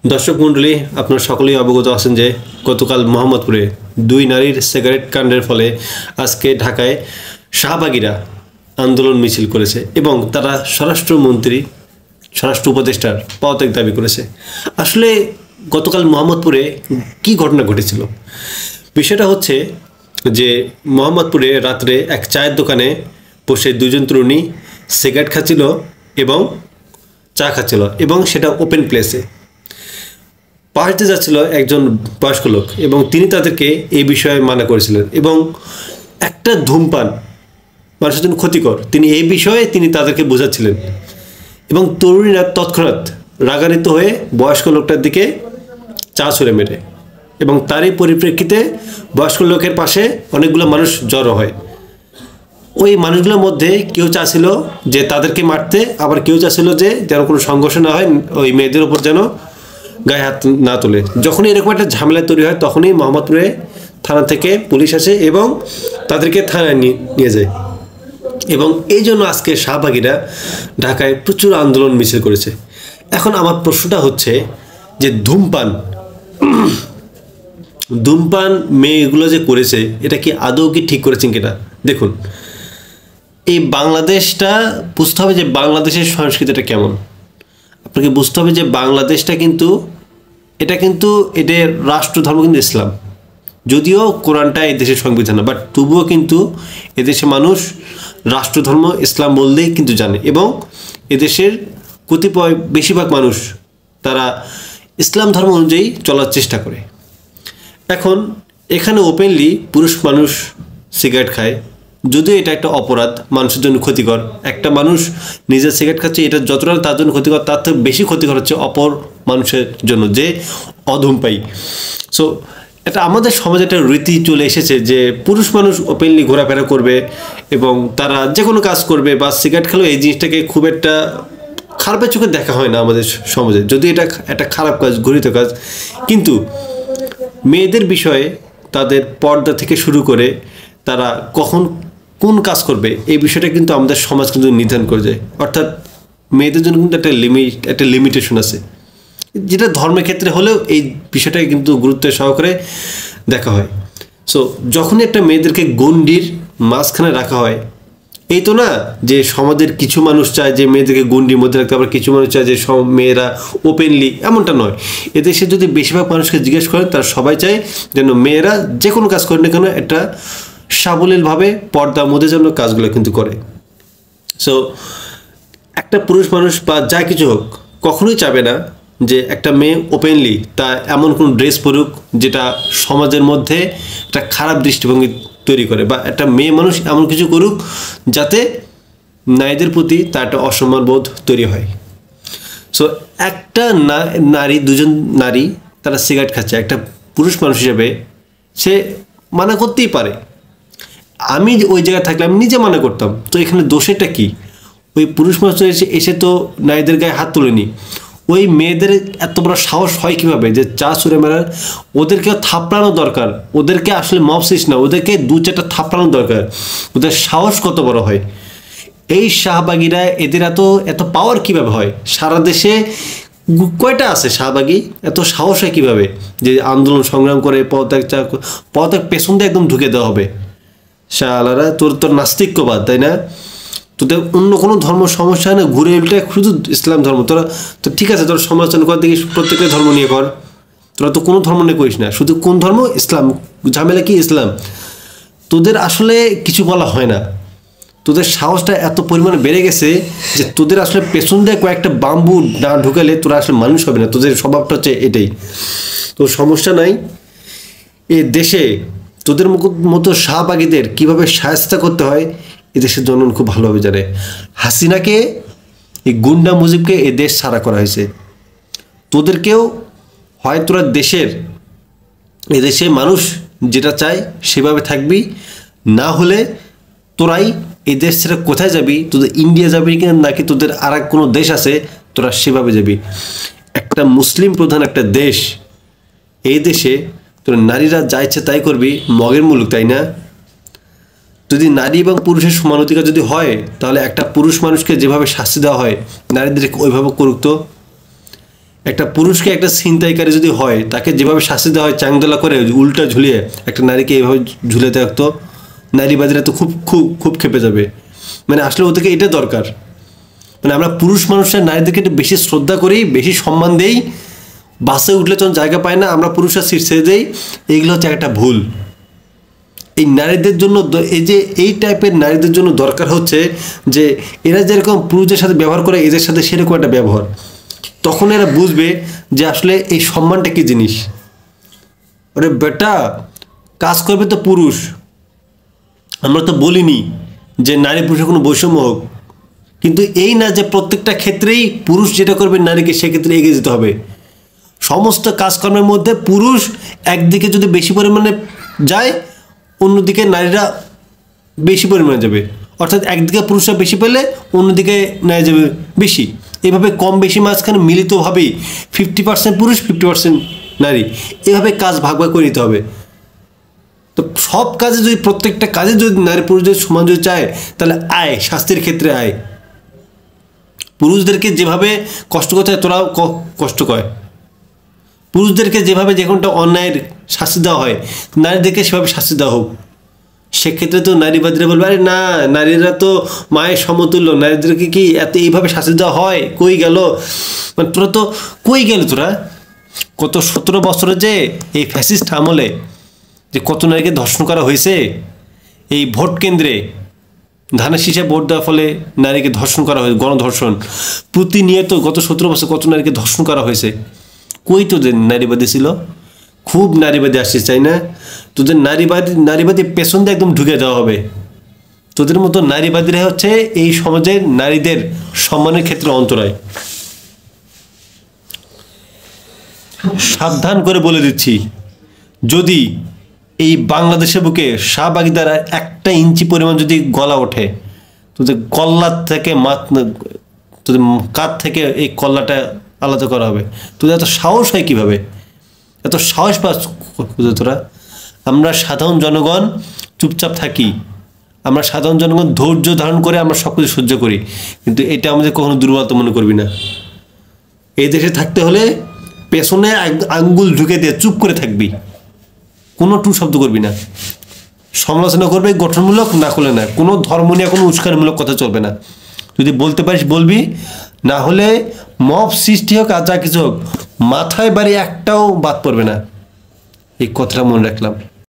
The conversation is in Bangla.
দর্শক মণ্ডলী, আপনারা সকলেই অবগত আছেন যে গতকাল মোহাম্মদপুরে দুই নারীর সিগারেট কাণ্ডের ফলে আজকে ঢাকায় শাহবাগীরা আন্দোলন মিছিল করেছে এবং তারা স্বরাষ্ট্র উপদেষ্টার পদত্যাগ দাবি করেছে। আসলে গতকাল মোহাম্মদপুরে কি ঘটনা ঘটেছিল? বিষয়টা হচ্ছে যে মোহাম্মদপুরে রাত্রে এক চায়ের দোকানে বসে দুজন তরুণী সিগারেট খাচ্ছিল এবং চা খাচ্ছিল এবং সেটা ওপেন প্লেসে। পাশ দিয়ে যাচ্ছিল একজন বয়স্ক লোক এবং তিনি তাদেরকে এই বিষয়ে মানা করেছিলেন এবং একটা ধূমপান মানুষের জন্য ক্ষতিকর, এই বিষয়ে তিনি তাদেরকে বোঝাচ্ছিলেন এবং তরুণীরা তৎক্ষণাৎ রাগান্বিত হয়ে বয়স্ক লোকটার দিকে চা ছুঁড়ে মেরে এবং তারই পরিপ্রেক্ষিতে বয়স্ক লোকের পাশে অনেকগুলো মানুষ জড়ো হয়। ওই মানুষগুলোর মধ্যে কেউ চাচ্ছিল যে তাদেরকে মারতে, আবার কেউ চাচ্ছিল যে যেন কোনো সংঘর্ষ না হয়, ওই মেয়েদের উপর যেন গায়ে হাত না তোলে। যখনই এরকম একটা ঝামেলা তৈরি হয় তখনই মোহাম্মদপুরে থানা থেকে পুলিশ আসে এবং তাদেরকে থানায় নিয়ে যায় এবং এই জন্য আজকে শাহবাগীরা ঢাকায় প্রচুর আন্দোলন মিছিল করেছে। এখন আমার প্রশ্নটা হচ্ছে যে ধূমপান মেয়েগুলো যে করেছে এটা কি আদৌ কি ঠিক করেছেন কিনা? দেখুন, এই বাংলাদেশটা বুঝতে হবে যে বাংলাদেশের সংস্কৃতিটা কেমন। আপনাকে বুঝতে হবে যে বাংলাদেশটা কিন্তু এদের রাষ্ট্রধর্ম কিন্তু ইসলাম, যদিও কোরআনটা এই দেশের সংবিধান না, বাট তবুও কিন্তু এদেশে মানুষ রাষ্ট্রধর্ম ইসলাম বললেই কিন্তু জানে এবং এদেশের কতিপয় বেশিরভাগ মানুষ তারা ইসলাম ধর্ম অনুযায়ী চলার চেষ্টা করে। এখন এখানে ওপেনলি পুরুষ মানুষ সিগারেট খায়, যদিও এটা একটা অপরাধ, মানুষের জন্য ক্ষতিকর। একটা মানুষ নিজের সিগারেট খাচ্ছে, এটা যতটা তার জন্য ক্ষতিকর তার থেকে বেশি ক্ষতিকর হচ্ছে অপর মানুষের জন্য যে অধূমপায়ী। সো এটা আমাদের সমাজে একটা রীতি চলে এসেছে যে পুরুষ মানুষ ওপেনলি ঘোরাফেরা করবে এবং তারা যে কোনো কাজ করবে বা সিগারেট খেলেও এই জিনিসটাকে খুব একটা খারাপের চোখে দেখা হয় না আমাদের সমাজে, যদি এটা একটা খারাপ কাজ, ঘৃণিত কাজ। কিন্তু মেয়েদের বিষয়ে তাদের পর্দা থেকে শুরু করে তারা কখন কোন কাজ করবে এই বিষয়টা কিন্তু আমাদের সমাজ কিন্তু নির্ধারণ করে যায়। অর্থাৎ মেয়েদের জন্য কিন্তু একটা লিমিটেশন আছে, যেটা ধর্মের ক্ষেত্রে হলেও এই বিষয়টাকে কিন্তু গুরুত্ব সহকারে দেখা হয়। সো যখনই একটা মেয়েদেরকে গণ্ডির মাঝখানে রাখা হয়, এই তো না যে সমাজের কিছু মানুষ চায় যে মেয়েদেরকে গণ্ডির মধ্যে রাখতে, আবার কিছু মানুষ চায় যে সব মেয়েরা ওপেনলি, এমনটা নয়। এদেশে যদি বেশিরভাগ মানুষকে জিজ্ঞেস করেন তারা সবাই চায় যেন মেয়েরা যে কোনো কাজ করে না কেন একটা সাবলীলভাবে পর্দার মধ্যে যেন কাজগুলো কিন্তু করে। সো একটা পুরুষ মানুষ বা যা কিছু হোক কখনোই চাবে না যে একটা মেয়ে ওপেনলি তা এমন কোনো ড্রেস পরুক যেটা সমাজের মধ্যে একটা খারাপ দৃষ্টিভঙ্গি তৈরি করে, বা একটা মেয়ে মানুষ এমন কিছু করুক যাতে নারীদের প্রতি তার একটা অসম্মান বোধ তৈরি হয়। সো একটা দুজন নারী তারা সিগারেট খাচ্ছে, একটা পুরুষ মানুষ হিসেবে সে মানা করতেই পারে। আমি ওই জায়গায় থাকলে আমি নিজে মানা করতাম, তো এখানে দোষেরটা কি? ওই পুরুষ মানুষ এসে তো নারীদের গায়ে হাত তোলেনি। ওই মেয়েদের এত বড় সাহস হয় কীভাবে যে চা ছুঁড়ে মারার? ওদেরকে থাপড়ানো দরকার, ওদেরকে আসলে মফসিস না, ওদেরকে দু চারটা থাপড়ানো দরকার। ওদের সাহস কত বড় হয়! এই শাহবাগীরা এদের এত পাওয়ার কীভাবে হয়? সারা দেশে কয়টা আছে শাহবাগী? এত সাহস হয় কীভাবে যে আন্দোলন সংগ্রাম করে পদত্যাগ পেছন দিয়ে একদম ঢুকে দেওয়া হবে? শালারা, তোর নাস্তিক্যবাদ, তাই না? তোদের অন্য কোনো ধর্ম সমস্যা না, ঘুরে উল্টে শুধু ইসলাম ধর্ম। তোরা তো ঠিক আছে, তোর সমালোচনা কর দেখি, প্রত্যেকের ধর্ম নিয়ে কর। তোরা তো কোনো ধর্ম নিয়ে করিস না, শুধু কোন ধর্ম? ইসলাম। ঝামেলা কি ইসলাম? তোদের আসলে কিছু বলা হয় না। তোদের সাহসটা এত পরিমাণে বেড়ে গেছে যে তোদের আসলে পেছন দিয়ে কয়েকটা বাম্বু না ঢুকালে তোরা আসলে মানুষ হবে না। তোদের স্বভাবটা হচ্ছে এটাই। তোর সমস্যা নাই। এ দেশে তোদের মতো শাহবাগীদের কীভাবে শায়েস্তা করতে হয় এদেশের জনগণ খুব ভালোভাবে জানে। হাসিনাকে, এই গুন্ডা মুজিবকে এ দেশ ছাড়া করা হয়েছে। তোদেরকেও হয় তোরা এদেশে মানুষ যেটা চায় সেভাবে থাকবি, না হলে তোরাই এই দেশ ছেড়ে কোথায় যাবি? তোদের ইন্ডিয়া যাবি কিনা, নাকি তোদের আর কোনো দেশ আছে তোরা সেভাবে যাবি? একটা মুসলিম প্রধান একটা দেশ, এই দেশে তোরা নারীরা যা ইচ্ছে তাই করবি, মগের মুলুক, তাই না? যদি নারী এবং পুরুষের সমান অধিকার যদি হয়, তাহলে একটা পুরুষ মানুষকে যেভাবে শাস্তি দেওয়া হয় নারীদেরকে ওইভাবে করুক। তো একটা পুরুষকে একটা ছিনতাইকারী যদি হয়, তাকে যেভাবে শাস্তি দেওয়া হয় চাংদোলা করে উল্টা ঝুলিয়ে, একটা নারীকে এইভাবে ঝুলে থাকতো, নারীবাদীরা তো খুব খুব খুব খেপে যাবে। মানে আসলে ওদেরকে এটা দরকার। মানে আমরা পুরুষ মানুষরা নারীদেরকে একটু বেশি শ্রদ্ধা করি, বেশি সম্মান দেই, বাসে উঠলে যখন জায়গা পায় না আমরা পুরুষরা সিট ছেড়ে দেই, এইগুলো হচ্ছে একটা ভুল। এই নারীদের জন্য এই যে এই টাইপের নারীদের জন্য দরকার হচ্ছে যে এরা যেরকম পুরুষদের সাথে ব্যবহার করে এদের সাথে সেরকম একটা ব্যবহার। তখন এরা বুঝবে যে আসলে এই সম্মানটা কী জিনিস। আরে বেটা, কাজ করবে তো পুরুষ, আমরা তো বলিনি যে নারী পুরুষের কোনো বৈষম্য হোক, কিন্তু এই না যে প্রত্যেকটা ক্ষেত্রেই পুরুষ যেটা করবে নারীকে সেক্ষেত্রে এগিয়ে যেতে হবে। সমস্ত কাজকর্মের মধ্যে পুরুষ একদিকে যদি বেশি পরিমাণে যায়, অন্যদিকে নারীরা বেশি পরিমাণে যাবে, অর্থাৎ একদিকে পুরুষরা বেশি পেলে অন্যদিকে নারী যাবে বেশি। এভাবে কম বেশি মাঝখানে মিলিতভাবেই 50% পুরুষ 50% নারী, এভাবে কাজ ভাগ ভাগ করে নিতে হবে। তো সব কাজে যদি প্রত্যেকটা কাজে যদি নারী পুরুষ যদি সমান যদি চায়, তাহলে আয় শাস্তির ক্ষেত্রে আয়। পুরুষদেরকে যেভাবে কষ্ট করতে হয় তোরাও কষ্ট কর, পুরুষদেরকে যেভাবে যে কোনটা অন্যায়ের শাস্তি দেওয়া হয় নারীদেরকে সেভাবে শাস্তি দেওয়া হোক। সেক্ষেত্রে তো নারীবাদীরা বলবে আরে না, নারীরা তো মায়ের সমতুল্য, নারীদেরকে কি এত এইভাবে শাস্তি দেওয়া হয়, কই গেল? মানে তোরা তো কই গেল, তোরা কত 17 বছরে যে এই ফ্যাসিস্ট আমলে যে কত নারীকে ধর্ষণ করা হয়েছে, এই ভোট কেন্দ্রে ধানের শীষে ভোট দেওয়ার ফলে নারীকে ধর্ষণ করা হয়েছে, গণধর্ষণ প্রতিনিয়ত গত 17 বছর কত নারীকে ধর্ষণ করা হয়েছে। কই তোদের নারীবাদী ছিল? খুব নারীবাদী আসছিস তাই না? তোদের নারীবাদী পেছন দিয়ে একদম ঢুকে দেওয়া হবে। তোদের মতো নারীবাদীরা হচ্ছে এই সমাজের নারীদের সম্মানের ক্ষেত্রে অন্তরায়। সাবধান করে বলে দিচ্ছি, যদি এই বাংলাদেশের বুকে শাহবাগীদার 1 ইঞ্চি পরিমাণ যদি গলা ওঠে, তোদের কল্লার থেকে তোদের কাঁধ থেকে এই কল্লাটা আলাদা করা হবে। তোদের এত সাহস হয় কীভাবে? এত সাহস পাস তোরা? আমরা সাধারণ জনগণ চুপচাপ থাকি, আমরা সাধারণ জনগণ ধৈর্য ধারণ করে আমরা সব কিছু সহ্য করি, কিন্তু এটা আমাদের কখনো দুর্বলতা মনে করবি না। এই দেশে থাকতে হলে পেছনে আঙ্গুল ঢুকে দিয়ে চুপ করে থাকবি, কোনো টু শব্দ করবি না, সমালোচনা করবে গঠনমূলক, না করলে না। কোনো ধর্ম নিয়ে কোনো উস্কানিমূলক কথা চলবে না। যদি বলতে পারিস বলবি, না হলে মব সৃষ্টি হোক আর যা কিছু হোক, মাথায় বাড়ি একটাও বাদ পড়বে না। এই কথাটা মনে রাখলাম।